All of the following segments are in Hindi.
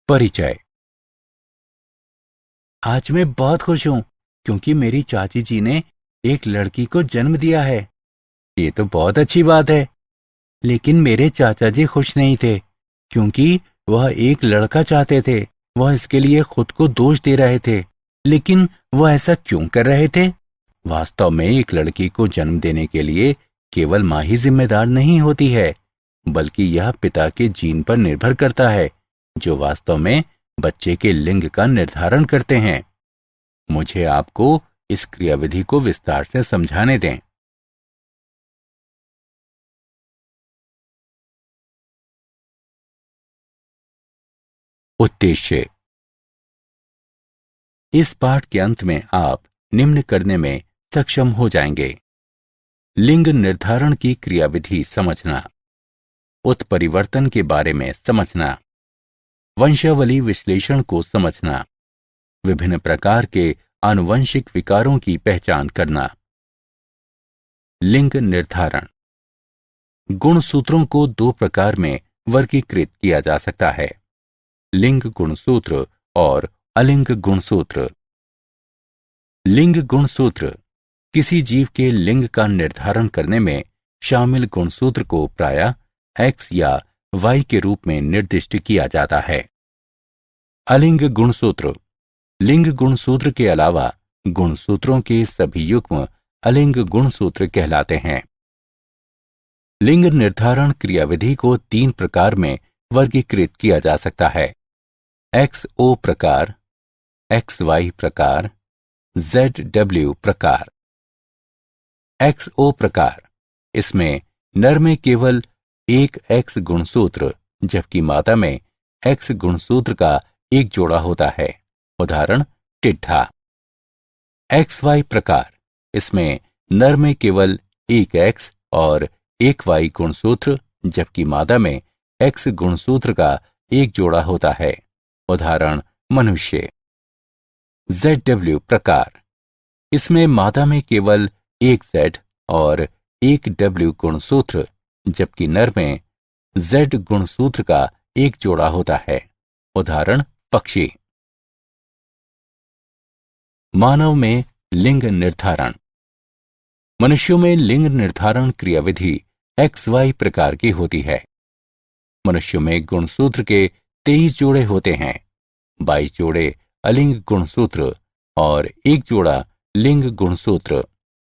परिचय। आज मैं बहुत खुश हूं क्योंकि मेरी चाची जी ने एक लड़की को जन्म दिया है। ये तो बहुत अच्छी बात है। लेकिन मेरे चाचा जी खुश नहीं थे क्योंकि वह एक लड़का चाहते थे। वह इसके लिए खुद को दोष दे रहे थे। लेकिन वह ऐसा क्यों कर रहे थे? वास्तव में एक लड़की को जन्म देने के लिए केवल मां ही जिम्मेदार नहीं होती है, बल्कि यह पिता के जीन पर निर्भर करता है, जो वास्तव में बच्चे के लिंग का निर्धारण करते हैं। मुझे आपको इस क्रियाविधि को विस्तार से समझाने दें। उद्देश्य। इस पाठ के अंत में आप निम्न करने में सक्षम हो जाएंगे: लिंग निर्धारण की क्रियाविधि समझना, उत्परिवर्तन के बारे में समझना, वंशावली विश्लेषण को समझना, विभिन्न प्रकार के आनुवंशिक विकारों की पहचान करना। लिंग निर्धारण। गुणसूत्रों को दो प्रकार में वर्गीकृत किया जा सकता है: लिंग गुणसूत्र और अलिंग गुणसूत्र। लिंग गुणसूत्र किसी जीव के लिंग का निर्धारण करने में शामिल गुणसूत्र को प्रायः X या Y के रूप में निर्दिष्ट किया जाता है। अलिंग गुणसूत्र। लिंग गुणसूत्र के अलावा गुणसूत्रों के सभी युग्म अलिंग गुणसूत्र कहलाते हैं। लिंग निर्धारण क्रियाविधि को तीन प्रकार में वर्गीकृत किया जा सकता है: XO प्रकार, XY प्रकार, ZW प्रकार। XO प्रकार, इसमें नर में केवल एक X गुणसूत्र जबकि मादा में X गुणसूत्र का एक जोड़ा होता है, उदाहरण टिड्ढा। XY प्रकार, इसमें नर में केवल एक X और एक Y गुणसूत्र जबकि मादा में X गुणसूत्र का एक जोड़ा होता है, उदाहरण मनुष्य। ZW प्रकार, इसमें मादा में केवल एक Z और एक W गुणसूत्र जबकि नर में Z गुणसूत्र का एक जोड़ा होता है, उदाहरण पक्षी। मानव में लिंग निर्धारण। मनुष्यों में लिंग निर्धारण क्रियाविधि XY प्रकार की होती है। मनुष्यों में गुणसूत्र के 23 जोड़े होते हैं: 22 जोड़े अलिंग गुणसूत्र और एक जोड़ा लिंग गुणसूत्र,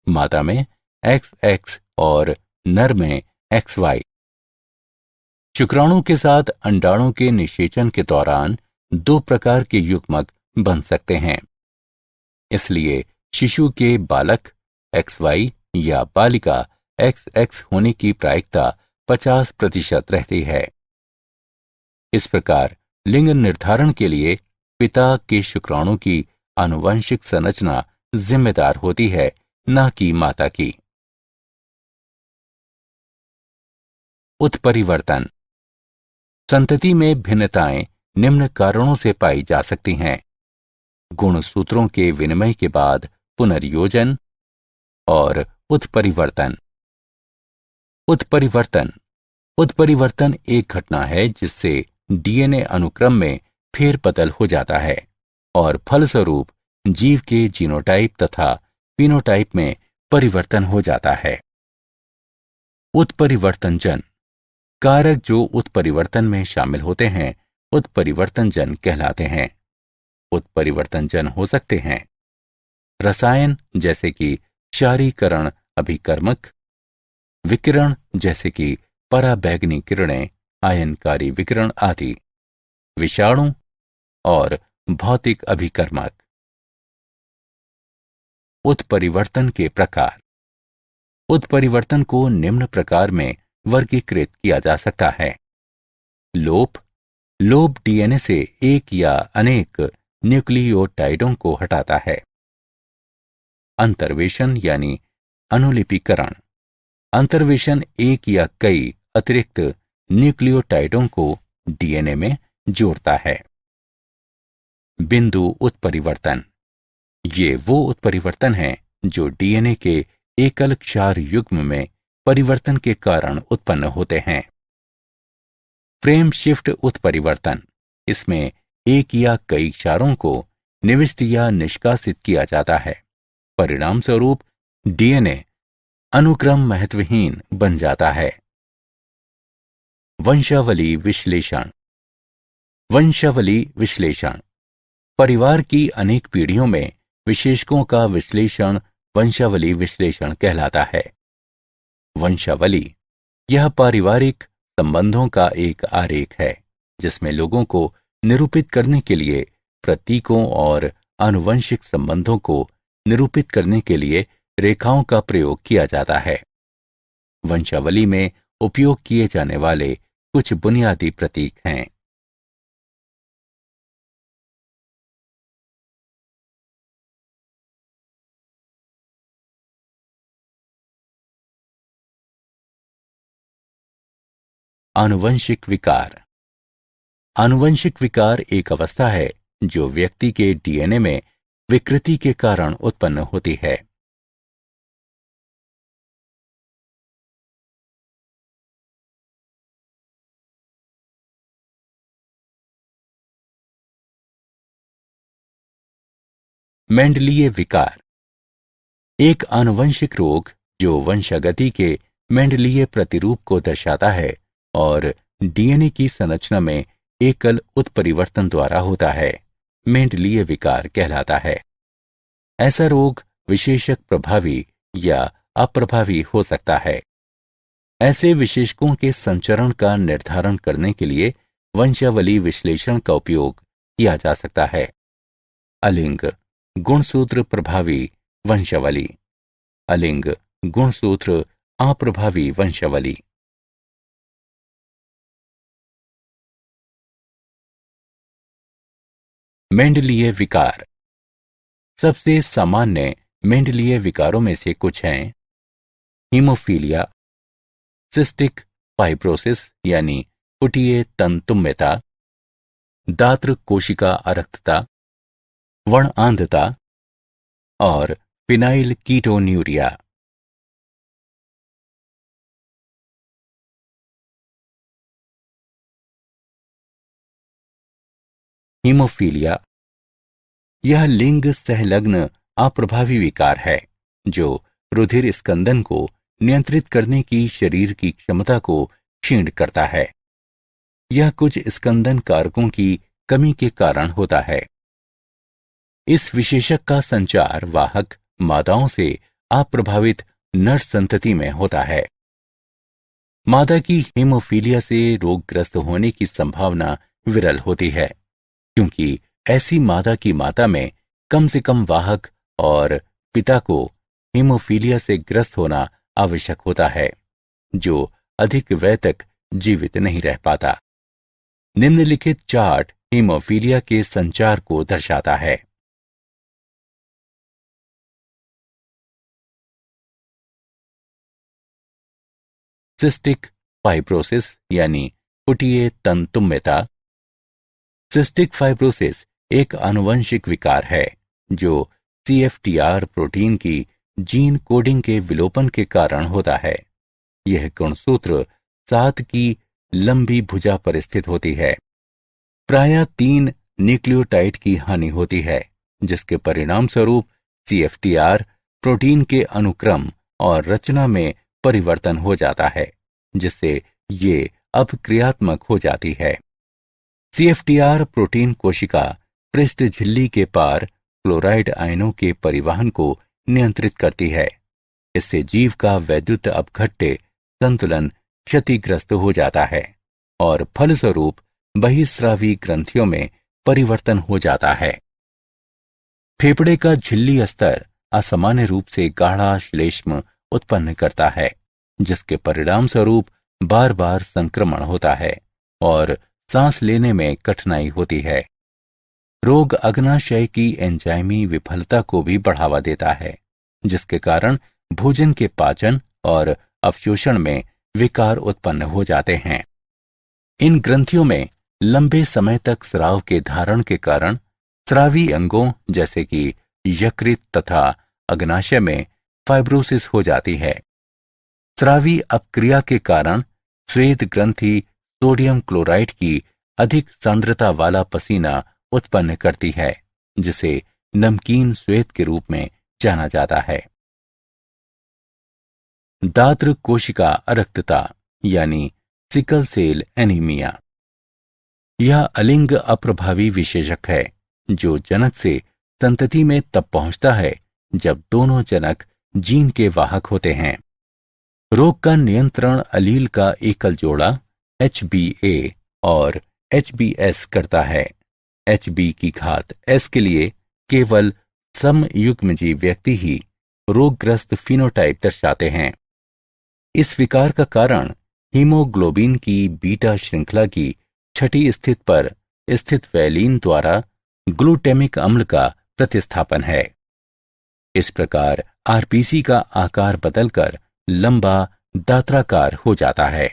मादा में XX और नर में XY। शुक्राणु के साथ अंडाणु के निषेचन के दौरान दो प्रकार के युग्मक बन सकते हैं। इसलिए शिशु के बालक XY या बालिका XX होने की प्रायिकता 50% रहती है। इस प्रकार लिंग निर्धारण के लिए पिता के शुक्राणु की आनुवंशिक संरचना जिम्मेदार होती है, न कि माता की। उत्परिवर्तन। संतति में भिन्नताएं निम्न कारणों से पाई जा सकती हैं: गुणसूत्रों के विनिमय के बाद पुनर्योजन और उत्परिवर्तन। उत्परिवर्तन। उत्परिवर्तन एक घटना है जिससे DNA अनुक्रम में फेरबदल हो जाता है और फलस्वरूप जीव के जीनोटाइप तथा फिनोटाइप में परिवर्तन हो जाता है। उत्परिवर्तनजन कारक जो उत्परिवर्तन में शामिल होते हैं उत्परिवर्तनजन कहलाते हैं। उत्परिवर्तनजन हो सकते हैं रसायन जैसे कि क्षारीकरण अभिकर्मक, विकिरण जैसे कि पराबैंगनी किरणें, आयनकारी विकिरण आदि, विषाणु और भौतिक अभिकर्मक। उत्परिवर्तन के प्रकार। उत्परिवर्तन को निम्न प्रकार में वर्गीकृत किया जा सकता है: लोप। लोप DNA से एक या अनेक न्यूक्लियोटाइडों को हटाता है। अंतर्वेशन यानी अनुलिपीकरण। अंतर्वेशन एक या कई अतिरिक्त न्यूक्लियोटाइडों को DNA में जोड़ता है। बिंदु उत्परिवर्तन। ये वो उत्परिवर्तन हैं जो DNA के एकल क्षार युग्म में परिवर्तन के कारण उत्पन्न होते हैं। फ्रेम शिफ्ट उत्परिवर्तन। इसमें एक या कई क्षारों को निविष्ट या निष्कासित किया जाता है। परिणाम स्वरूप डीएनए अनुक्रम महत्वहीन बन जाता है। वंशावली विश्लेषण। वंशावली विश्लेषण परिवार की अनेक पीढ़ियों में विशेषकों का विश्लेषण वंशावली विश्लेषण कहलाता है। वंशावली यह पारिवारिक संबंधों का एक आरेख है जिसमें लोगों को निरूपित करने के लिए प्रतीकों और आनुवंशिक संबंधों को निरूपित करने के लिए रेखाओं का प्रयोग किया जाता है। वंशावली में उपयोग किए जाने वाले कुछ बुनियादी प्रतीक हैं। आनुवंशिक विकार। आनुवंशिक विकार एक अवस्था है जो व्यक्ति के डीएनए में विकृति के कारण उत्पन्न होती है। मेंडलीय विकार एक आनुवंशिक रोग जो वंशागति के मेंडलीय प्रतिरूप को दर्शाता है और डीएनए की संरचना में एकल उत्परिवर्तन द्वारा होता है, मेंडलीय विकार कहलाता है। ऐसा रोग विशेषक प्रभावी या अप्रभावी हो सकता है। ऐसे विशेषकों के संचरण का निर्धारण करने के लिए वंशावली विश्लेषण का उपयोग किया जा सकता है। अलिंग गुणसूत्र प्रभावी वंशावली। अलिंग गुणसूत्र अप्रभावी वंशावली। मेंडलीय विकार सबसे सामान्य मेंडलीय विकारों में से कुछ हैं हीमोफीलिया, सिस्टिक फाइब्रोसिस यानी फुटिए तंतुम्यता, दात्र कोशिका अरक्तता, वर्णआंधता और फिनाइल कीटोन्यूरिया। हीमोफीलिया यह लिंग सहलग्न अप्रभावी विकार है जो रुधिर स्कंदन को नियंत्रित करने की शरीर की क्षमता को क्षीण करता है। यह कुछ स्कंदन कारकों की कमी के कारण होता है। इस विशेषक का संचार वाहक मादाओं से अप्रभावित नर संतति में होता है। मादा की हीमोफीलिया से रोगग्रस्त होने की संभावना विरल होती है क्योंकि ऐसी मादा की माता में कम से कम वाहक और पिता को हीमोफीलिया से ग्रस्त होना आवश्यक होता है जो अधिक वय तक जीवित नहीं रह पाता। निम्नलिखित चार्ट हीमोफीलिया के संचार को दर्शाता है। सिस्टिक फाइब्रोसिस यानी फुटिए तंतुम्यता। सिस्टिक फाइब्रोसिस एक आनुवंशिक विकार है जो CFTR प्रोटीन की जीन कोडिंग के विलोपन के कारण होता है। यह गुणसूत्र 7 की लंबी भुजा पर स्थित होती है। प्रायः 3 न्यूक्लियोटाइड की हानि होती है जिसके परिणाम स्वरूप CFTR प्रोटीन के अनुक्रम और रचना में परिवर्तन हो जाता है जिससे ये अपक्रियात्मक हो जाती है। CFTR प्रोटीन कोशिका पृष्ठ झिल्ली के पार क्लोराइड आयनों के परिवहन को नियंत्रित करती है। इससे जीव का वैद्युत अपघट्य संतुलन क्षतिग्रस्त हो जाता है और फलस्वरूप बहिस्रावी ग्रंथियों में परिवर्तन हो जाता है। फेफड़े का झिल्ली स्तर असामान्य रूप से गाढ़ा श्लेष्म उत्पन्न करता है जिसके परिणाम स्वरूप बार बार संक्रमण होता है और सांस लेने में कठिनाई होती है। रोग अग्नाशय की एंजाइमी विफलता को भी बढ़ावा देता है जिसके कारण भोजन के पाचन और अवशोषण में विकार उत्पन्न हो जाते हैं। इन ग्रंथियों में लंबे समय तक स्राव के धारण के कारण स्रावी अंगों जैसे कि यकृत तथा अग्नाशय में फाइब्रोसिस हो जाती है। स्रावी अपक्रिया के कारण स्वेद ग्रंथि सोडियम क्लोराइड की अधिक सांद्रता वाला पसीना उत्पन्न करती है, जिसे नमकीन श्वेत के रूप में जाना जाता है। दात्र कोशिका अरक्तता यानी सिकल सेल एनीमिया। यह अलिंग अप्रभावी विशेषक है जो जनक से संतति में तब पहुंचता है जब दोनों जनक जीन के वाहक होते हैं। रोग का नियंत्रण अलील का एकल जोड़ा HbA और HbS करता है। Hb की घात S के लिए केवल समयुग्मजीव व्यक्ति ही रोगग्रस्त फिनोटाइप दर्शाते हैं। इस विकार का कारण हीमोग्लोबिन की बीटा श्रृंखला की छठी स्थिति पर स्थित वैलीन द्वारा ग्लूटेमिक अम्ल का प्रतिस्थापन है। इस प्रकार आरबीसी का आकार बदलकर लंबा दात्राकार हो जाता है।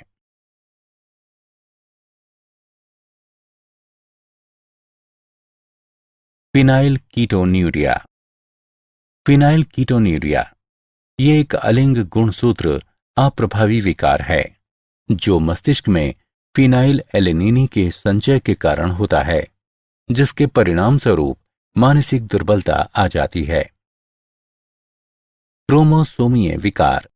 Phenyl ketonuria. फिनाइल कीटोन्यूरिया ये एक अलिंग गुणसूत्र अप्रभावी विकार है जो मस्तिष्क में फिनाइल एलेनिनी के संचय के कारण होता है, जिसके परिणाम स्वरूप मानसिक दुर्बलता आ जाती है। क्रोमोसोमीय विकार।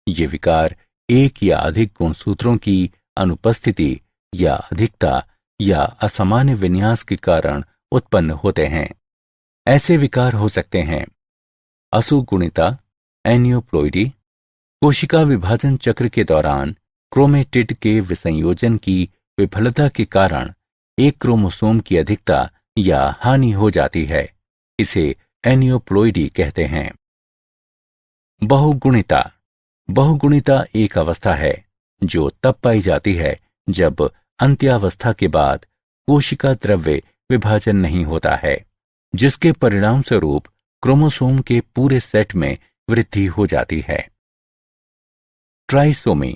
ये विकार एक या अधिक गुणसूत्रों की अनुपस्थिति या अधिकता या असामान्य विन्यास के कारण उत्पन्न होते हैं। ऐसे विकार हो सकते हैं असुगुणिता, एनियोप्लोइडी, कोशिका विभाजन चक्र के दौरान क्रोमेटिड के विसंयोजन की विफलता के कारण एक क्रोमोसोम की अधिकता या हानि हो जाती है। इसे एनियोप्लोइडी कहते हैं। बहुगुणिता। बहुगुणिता एक अवस्था है जो तब पाई जाती है जब अंत्यावस्था के बाद कोशिका द्रव्य विभाजन नहीं होता है, जिसके परिणाम स्वरूप क्रोमोसोम के पूरे सेट में वृद्धि हो जाती है। ट्राइसोमी।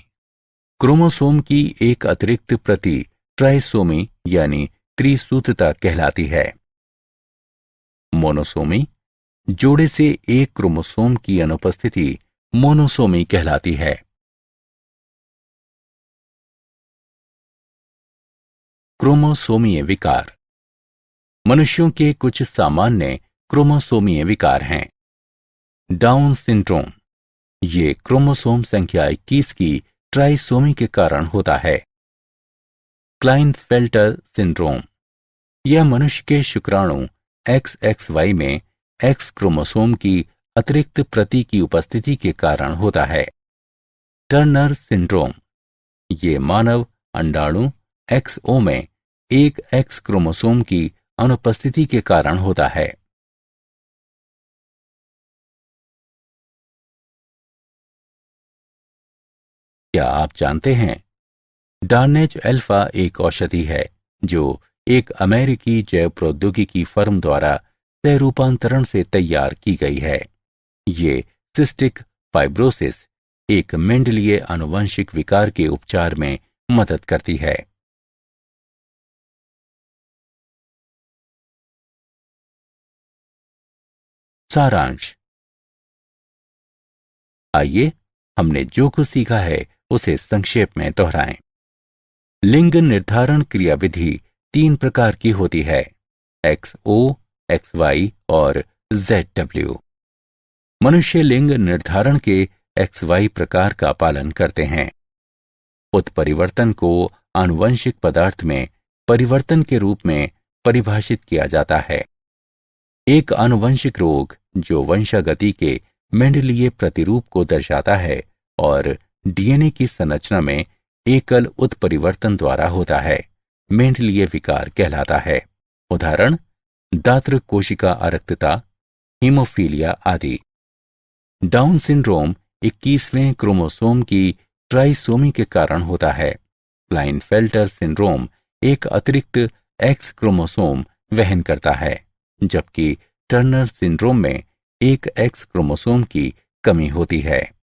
क्रोमोसोम की एक अतिरिक्त प्रति ट्राइसोमी यानी त्रिसूत्रता कहलाती है। मोनोसोमी। जोड़े से एक क्रोमोसोम की अनुपस्थिति मोनोसोमी कहलाती है। क्रोमोसोमीय विकार। मनुष्यों के कुछ सामान्य क्रोमोसोमीय विकार हैं। Down syndrome. ये क्रोमोसोम संख्या 21 की ट्राइसोमी के कारण होता है। Klinefelter syndrome. यह मनुष्य के शुक्राणु XXY में X क्रोमोसोम की अतिरिक्त प्रति की उपस्थिति के कारण होता है। Turner syndrome. ये मानव अंडाणु XO में एक X क्रोमोसोम की अनुपस्थिति के कारण होता है। क्या आप जानते हैं डार्नेज अल्फा एक औषधि है जो एक अमेरिकी जैव प्रौद्योगिकी फर्म द्वारा सह रूपांतरण से तैयार की गई है। ये सिस्टिक फाइब्रोसिस, एक मेंडलीय आनुवंशिक विकार के उपचार में मदद करती है। सारांश। आइए हमने जो कुछ सीखा है उसे संक्षेप में दोहराएं। लिंग निर्धारण क्रियाविधि 3 प्रकार की होती है, XO, XY और ZW। मनुष्य लिंग निर्धारण के XY प्रकार का पालन करते हैं। उत्परिवर्तन को आनुवंशिक पदार्थ में परिवर्तन के रूप में परिभाषित किया जाता है। एक आनुवंशिक रोग जो वंशागति के मेंडलीय प्रतिरूप को दर्शाता है और डीएनए की संरचना में एकल उत्परिवर्तन द्वारा होता है, मेंडलीय विकार कहलाता है। उदाहरण दात्र कोशिका अरक्तता, हीमोफीलिया आदि। डाउन सिंड्रोम 21वें क्रोमोसोम की ट्राइसोमी के कारण होता है। क्लाइनफेल्टर सिंड्रोम एक अतिरिक्त X क्रोमोसोम वहन करता है, जबकि टर्नर सिंड्रोम में एक X क्रोमोसोम की कमी होती है।